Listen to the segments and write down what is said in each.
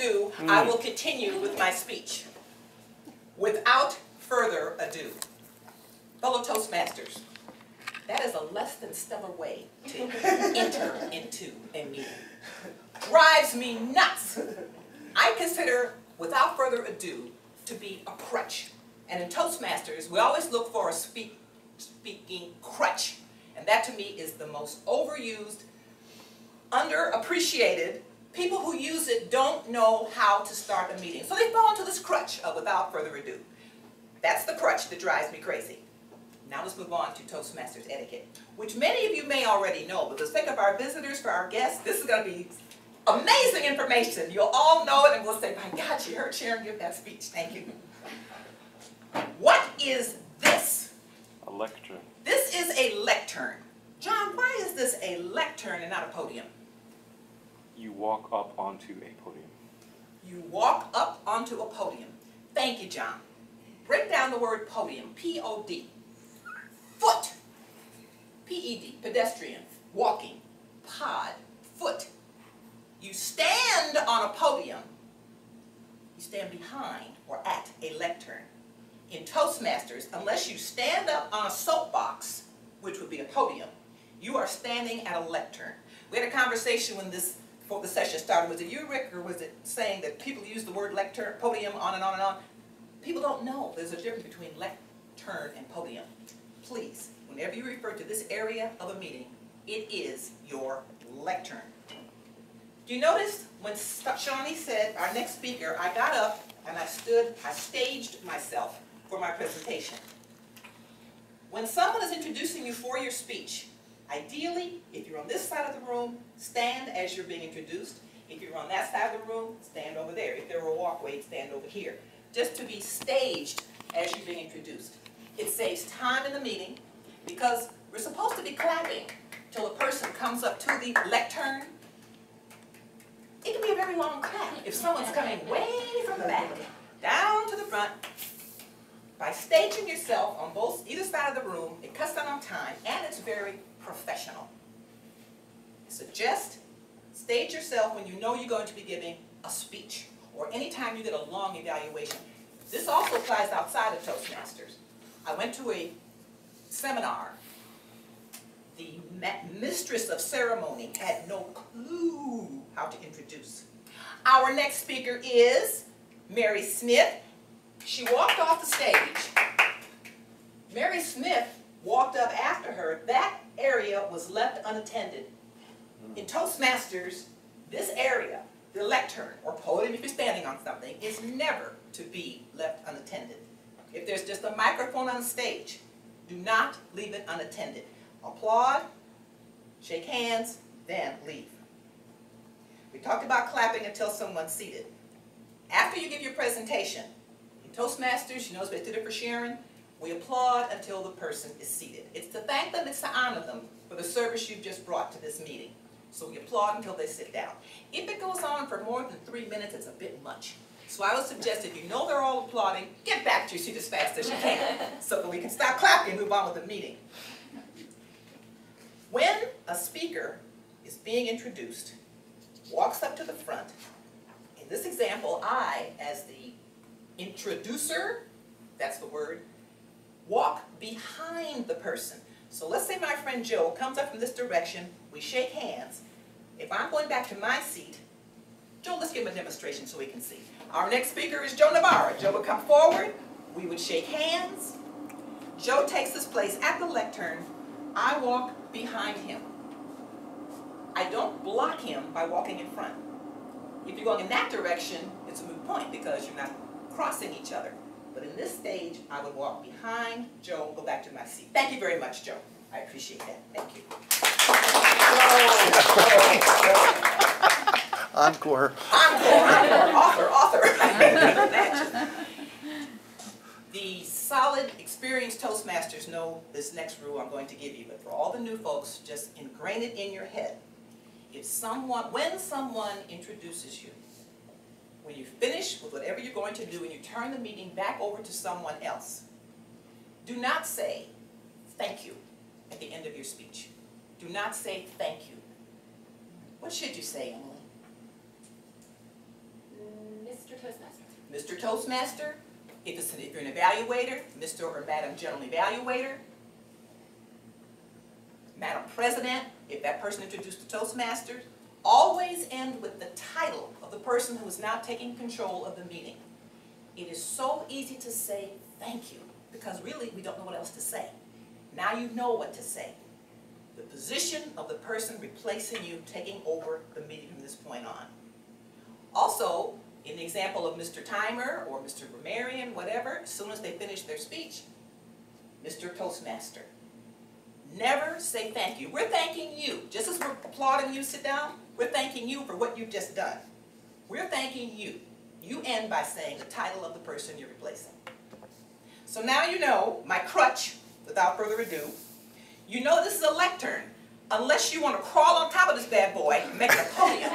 ado, I will continue with my speech. Without further ado. Fellow Toastmasters, that is a less than stellar way to enter into a meeting. Drives me nuts. I consider without further ado to be a crutch. And in Toastmasters, we always look for a speaking crutch. And that to me is the most overused, underappreciated. People who use it don't know how to start a meeting. So they fall into this crutch of without further ado. That's the crutch that drives me crazy. Now let's move on to Toastmasters Etiquette, which many of you may already know, but for the sake of our visitors, for our guests, this is going to be amazing information. You'll all know it and we'll say, my God, you heard Sharon give that speech. Thank you. What is this? A lectern. This is a lectern. John, why is this a lectern and not a podium? You walk up onto a podium. You walk up onto a podium. Thank you, John. Break down the word podium, P-O-D. Foot, P-E-D, pedestrian, walking, pod, foot. You stand on a podium. You stand behind or at a lectern. In Toastmasters, unless you stand up on a soapbox, which would be a podium, you are standing at a lectern. We had a conversation when before the session started. Was it you, Rick, or was it saying that people use the word lectern, podium, on and on and on? People don't know there's a difference between lectern and podium. Please, whenever you refer to this area of a meeting, it is your lectern. Do you notice when Shawnee said, our next speaker, I got up and I staged myself for my presentation. When someone is introducing you for your speech, ideally, if you're on this side of the room, stand as you're being introduced. If you're on that side of the room, stand over there. If there were a walkway, stand over here. Just to be staged as you're being introduced. It saves time in the meeting because we're supposed to be clapping till a person comes up to the lectern. It can be a very long clap if someone's coming way from the back, down to the front. By staging yourself on either side of the room, it cuts down on time and it's very professional. I suggest stage yourself when you know you're going to be giving a speech or anytime you get a long evaluation. This also applies outside of Toastmasters. I went to a seminar. The mistress of ceremony had no clue how to introduce. Our next speaker is Mary Smith. She walked off the stage. Mary Smith walked up after her. That area was left unattended. In Toastmasters, this area, the lectern or podium if you're standing on something, is never to be left unattended. If there's just a microphone on the stage, do not leave it unattended. Applaud, shake hands, then leave. We talked about clapping until someone's seated. After you give your presentation, in Toastmasters, you know what I did it for Sharon, we applaud until the person is seated. It's to thank them, it's to honor them for the service you've just brought to this meeting. So we applaud until they sit down. If it goes on for more than 3 minutes, it's a bit much. So I would suggest if you know they're all applauding, get back to your seat as fast as you can so that we can stop clapping and move on with the meeting. When a speaker is being introduced, walks up to the front, in this example, I, as the introducer, that's the word, walk behind the person. So let's say my friend Joe comes up from this direction, we shake hands. If I'm going back to my seat, Joe, let's give him a demonstration so we can see. Our next speaker is Joe Navarra. Joe would come forward, we would shake hands. Joe takes his place at the lectern. I walk behind him. I don't block him by walking in front. If you're going in that direction, it's a moot point because you're not crossing each other. But in this stage, I would walk behind Joe and go back to my seat. Thank you very much, Joe. I appreciate that. Thank you. Encore. Encore. Author. The solid, experienced Toastmasters know this next rule I'm going to give you, but for all the new folks, just ingrain it in your head. When someone introduces you, when you finish with whatever you're going to do and you turn the meeting back over to someone else, do not say thank you at the end of your speech. Do not say thank you. What should you say, Emily? Mr. Toastmaster, if you're an evaluator, Mr. or Madam General Evaluator, Madam President, if that person introduced the Toastmasters, always end with the title of the person who is now taking control of the meeting. It is so easy to say thank you, because really we don't know what else to say. Now you know what to say. The position of the person replacing you, taking over the meeting from this point on. Also, in the example of Mr. Timer or Mr. Grammarian, whatever, as soon as they finish their speech, Mr. Toastmaster. Never say thank you. We're thanking you. Just as we're applauding you sit down, we're thanking you for what you've just done. We're thanking you. You end by saying the title of the person you're replacing. So now you know my crutch, without further ado. You know this is a lectern. Unless you want to crawl on top of this bad boy and make it a podium,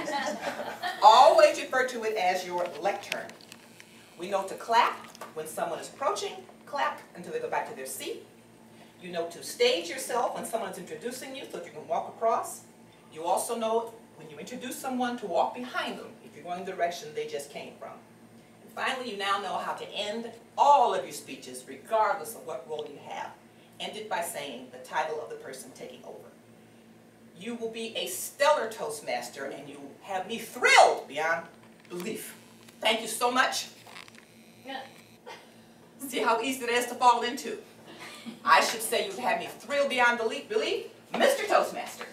always refer to it as your lectern. We know to clap when someone is approaching, clap until they go back to their seat. You know to stage yourself when someone is introducing you so that you can walk across. You also know when you introduce someone to walk behind them if you're going the direction they just came from. And finally, you now know how to end all of your speeches regardless of what role you have. End it by saying the title of the person taking over. You will be a stellar Toastmaster and you have me thrilled beyond belief. Thank you so much. See how easy it is to fall into. I should say you've had me thrilled beyond belief, Mr. Toastmaster.